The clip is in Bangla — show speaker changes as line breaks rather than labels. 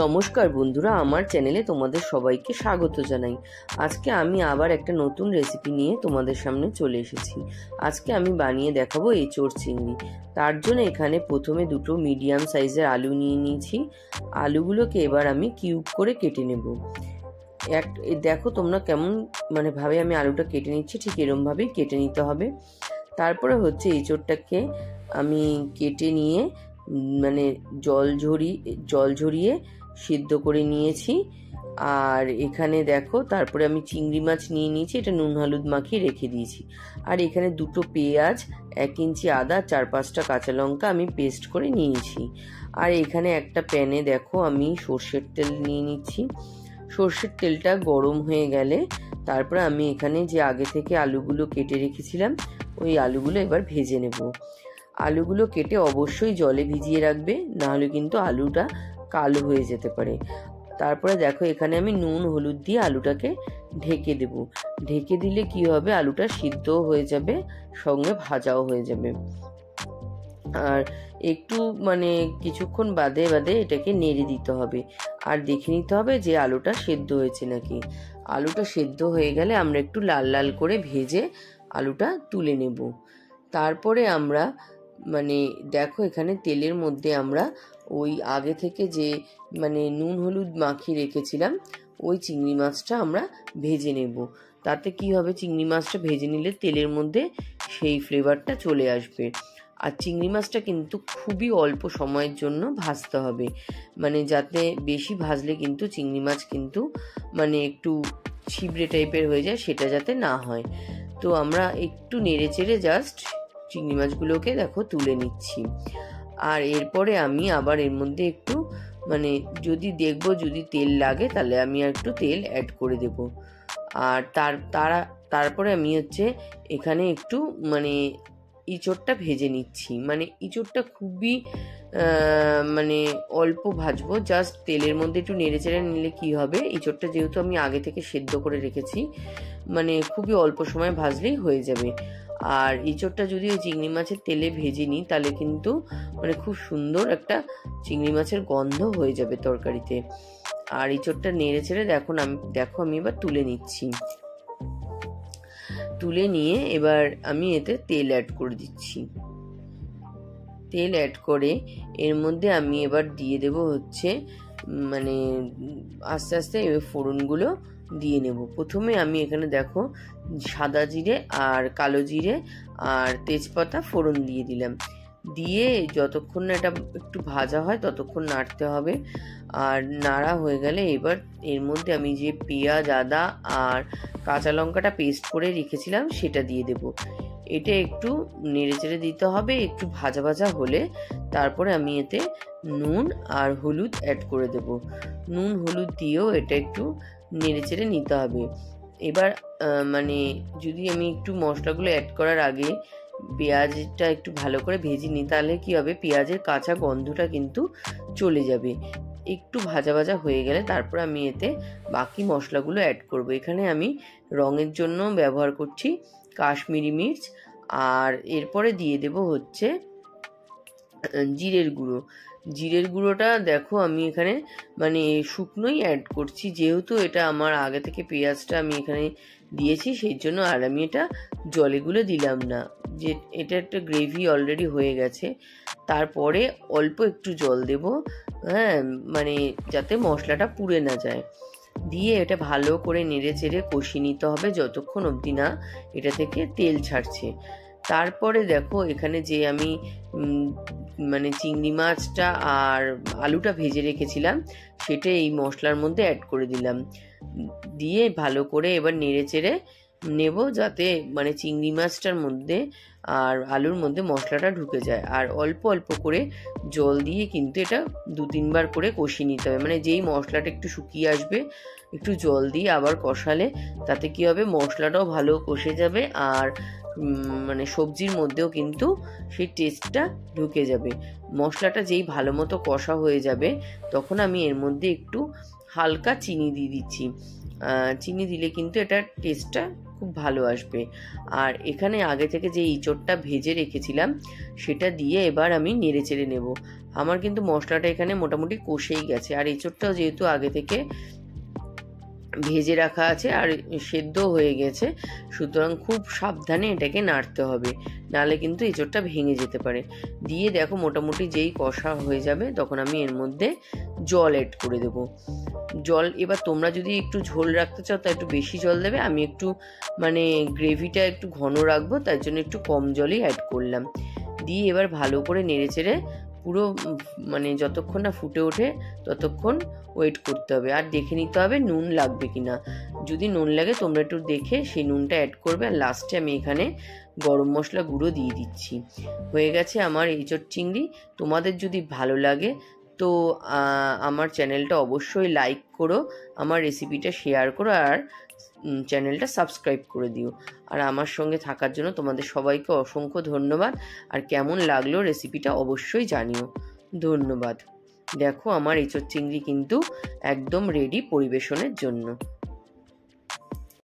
নমস্কার বন্ধুরা, আমার চ্যানেলে তোমাদের সবাইকে স্বাগত জানাই। আজকে আমি আবার একটা নতুন রেসিপি নিয়ে তোমাদের সামনে চলে এসেছি। আজকে আমি বানিয়ে দেখাবো এঁচোড় চিংড়ি। তার জন্য এখানে প্রথমে দুটো মিডিয়াম সাইজের আলু নিয়ে নিয়েছি। আলুগুলোকে এবার আমি কিউব করে কেটে নেব। দেখো তোমরা কেমন ভাবে আমি আলুটা কেটে নিচ্ছি, ঠিক এরমভাবেই কেটে নিতে হবে। তারপরে হচ্ছে এঁচোড়টাকে আমি কেটে নিয়ে জল ঝরিয়ে সিদ্ধ করে নিয়েছি। আর এখানে দেখো তারপরে আমি চিংড়ি মাছ নিয়ে নিয়েছি, এটা নুন হলুদ মাখিয়ে রেখে দিয়েছি। আর এখানে দুটো পেঁয়াজ, 1 ইঞ্চি আদা, 4-5টা কাঁচা লঙ্কা আমি পেস্ট করে নিয়েছি। আর এখানে একটা প্যানে দেখো আমি সর্ষের তেল নিয়ে নিচ্ছি। সর্ষের তেলটা গরম হয়ে গেলে তারপরে আমি এখানে যে আগে থেকে আলুগুলো কেটে রেখেছিলাম ওই আলুগুলো এবার ভেজে নেব। আলুগুলো কেটে অবশ্যই জলে ভিজিয়ে রাখবে, নাহলে কিন্তু আলুটা কালো হয়ে যেতে পারে। তারপরে দেখো এখানে আমি নুন হলুদ দিয়ে আলুটাকে ঢেকে দেব। ঢেকে দিলে কি হবে, আলুটা সিদ্ধ হয়ে যাবে, সঙ্গে ভাজাও হয়ে যাবে। আর একটু কিছুক্ষণ বাদে বাদে এটাকে নেড়ে দিতে হবে, আর দেখে নিতে হবে যে আলুটা সেদ্ধ হয়েছে নাকি। আলুটা সেদ্ধ হয়ে গেলে আমরা একটু লাল লাল করে ভেজে আলুটা তুলে নেব। তারপরে আমরা দেখো এখানে তেলের মধ্যে আমরা ওই আগে থেকে যে নুন হলুদ মাখিয়ে রেখেছিলাম ওই চিংড়ি মাছটা আমরা ভেজে নেব। তাতে কি হবে, চিংড়ি মাছটা ভেজে নিলে তেলের মধ্যে সেই ফ্লেভারটা চলে আসবে। আর চিংড়ি মাছটা কিন্তু খুবই অল্প সময়ের জন্য ভাজতে হবে, যাতে বেশি ভাজলে কিন্তু চিংড়ি মাছ কিন্তু একটু ছিবড়ে টাইপের হয়ে যায়, সেটা যাতে না হয়। তো আমরা একটু নেড়ে চেড়ে জাস্ট চিংড়ি মাছগুলোকে দেখো তুলে নিচ্ছি। আর এরপরে আমি আবার এর মধ্যে একটু যদি তেল লাগে তাহলে আমি একটু তেল অ্যাড করে দেব। আর তারপরে আমি এখানে একটু ইঁচড়টা ভেজে নিচ্ছি। ইঁচড়টা খুবই অল্প ভাজবো, জাস্ট তেলের মধ্যে একটু নেড়ে চেড়ে নিলে কি হবে, ইঁচড়টা যেহেতু আমি আগে থেকে সেদ্ধ করে রেখেছি খুবই অল্প সময় ভাজলেই হয়ে যাবে। আর ইঁচড়টা যদি ওই চিংড়ি মাছের তেলে ভেজে নিই তাহলে কিন্তু খুব সুন্দর একটা চিংড়ি মাছের গন্ধ হয়ে যাবে তরকারিতে। আর ইঁচড়টা নেড়ে চেড়ে দেখো আমি এবার তুলে নিচ্ছি। তুলে নিয়ে এবার আমি এতে তেল অ্যাড করে দিচ্ছি। তেল অ্যাড করে এর মধ্যে আমি এবার দিয়ে দেব আস্তে আস্তে ফোড়নগুলো দিয়ে নেব। প্রথমে আমি এখানে দেখো সাদা জিরে আর কালো জিরে আর তেজপাতা ফোড়ন দিয়ে দিলাম। দিয়ে যতক্ষণ না এটা একটু ভাজা হয় ততক্ষণ নাড়তে হবে। আর নাড়া হয়ে গেলে এবার এর মধ্যে আমি যে পেঁয়াজ, আদা আর কাঁচা লঙ্কাটা পেস্ট করে রেখেছিলাম সেটা দিয়ে দেব। এটা একটু নেড়ে চেড়ে দিতে হবে। একটু ভাজা ভাজা হলে তারপরে আমি এতে নুন আর হলুদ অ্যাড করে দেব। নুন হলুদ দিয়েও এটা একটু নেড়ে চেড়ে নিতে হবে। এবার যদি আমি একটু মশলাগুলো অ্যাড করার আগে পেঁয়াজটা একটু ভালো করে ভেজে নিই তাহলে কি হবে, পেঁয়াজের কাঁচা গন্ধটা কিন্তু চলে যাবে। একটু ভাজা ভাজা হয়ে গেলে তারপর আমি এতে বাকি মশলাগুলো অ্যাড করব। এখানে আমি রঙের জন্য ব্যবহার করছি কাশ্মীরি মির্চ। আর এরপরে দিয়ে দেব জিরের গুঁড়ো। জিরের গুঁড়োটা দেখো আমি এখানে শুকনোই অ্যাড করছি, যেহেতু এটা আমার আগে থেকে পেঁয়াজটা আমি এখানে দিয়েছি সেই জন্য। আর আমি এটা জলে গুলে দিলাম না, যে এটা একটা গ্রেভি অলরেডি হয়ে গেছে। তারপরে অল্প একটু জল দেব, যাতে মশলাটা পুড়ে না যায়। দিয়ে এটা ভালো করে নেড়ে চেড়ে কষিয়ে নিতে হবে যতক্ষণ অবধি না এটা থেকে তেল ছাড়ছে। তারপরে দেখো এখানে যে আমি চিংড়ি মাছটা আর আলুটা ভেজে রেখেছিলাম সেটা এই মশলার মধ্যে অ্যাড করে দিলাম। দিয়ে ভালো করে এবার নেড়ে চেড়ে নেব, যাতে চিংড়ি মাছটার মধ্যে আর আলুর মধ্যে মশলাটা ঢুকে যায়। আর অল্প অল্প করে জল দিয়ে কিন্তু এটা 2-3 বার করে কষিয়ে নিতে হবে। যেই মশলাটা একটু শুকিয়ে আসবে একটু জল দিয়ে আবার কষালে তাতে কি হবে, মশলাটাও ভালো কষে যাবে আর সবজির মধ্যেও কিন্তু সেই টেস্টটা ঢুকে যাবে। মশলাটা যেই ভালো মতো কষা হয়ে যাবে তখন আমি এর মধ্যে একটু হালকা চিনি দিয়ে দিচ্ছি। চিনি দিলে কিন্তু এটা টেস্টটা খুব ভালো আসবে। আর এখানে আগে থেকে যে ইঁচড়টা ভেজে রেখেছিলাম সেটা দিয়ে এবার আমি নেড়ে চেড়ে নেব। আমার কিন্তু মশলাটা এখানে মোটামুটি কষেই গেছে, আর এঁচড়টাও যেহেতু আগে থেকে ভেজে রাখা আছে আর সেদ্ধ হয়ে গেছে, সুতরাং খুব সাবধানে এটাকে নাড়তে হবে, নাহলে কিন্তু এঁচড়টা ভেঙে যেতে পারে। দিয়ে দেখো মোটামুটি যেই কষা হয়ে যাবে তখন আমি এর মধ্যে জল অ্যাড করে দেবো। জল এবার তোমরা যদি একটু ঝোল রাখতে চাও তা একটু বেশি জল দেবে, আমি একটু মানে গ্রেভিটা একটু ঘন রাখবো তার জন্য একটু কম জলই অ্যাড করলাম। দিয়ে এবার ভালো করে নেড়ে চেড়ে পুরো মানে যতক্ষণ না ফুটে ওঠে ততক্ষণ ওয়েট করতে হবে, আর দেখে নিতে হবে নুন লাগবে কিনা। যদি নুন লাগে তোমরা একটু দেখে সেই নুনটা অ্যাড করবে। আর লাস্টে আমি এখানে গরম মশলা গুঁড়ো দিয়ে দিচ্ছি। হয়ে গেছে আমার এঁচড় চিংড়ি। তোমাদের যদি ভালো লাগে তো আমার চ্যানেলটা অবশ্যই লাইক করো, আমার রেসিপিটা শেয়ার করো, আর চ্যানেলটা সাবস্ক্রাইব করে দিও। আর আমার সঙ্গে থাকার জন্য তোমাদের সবাইকে অসংখ্য ধন্যবাদ। আর কেমন লাগলো রেসিপিটা অবশ্যই জানিও। ধন্যবাদ। দেখো আমার এঁচড় চিংড়ি কিন্তু একদম রেডি পরিবেশনের জন্য।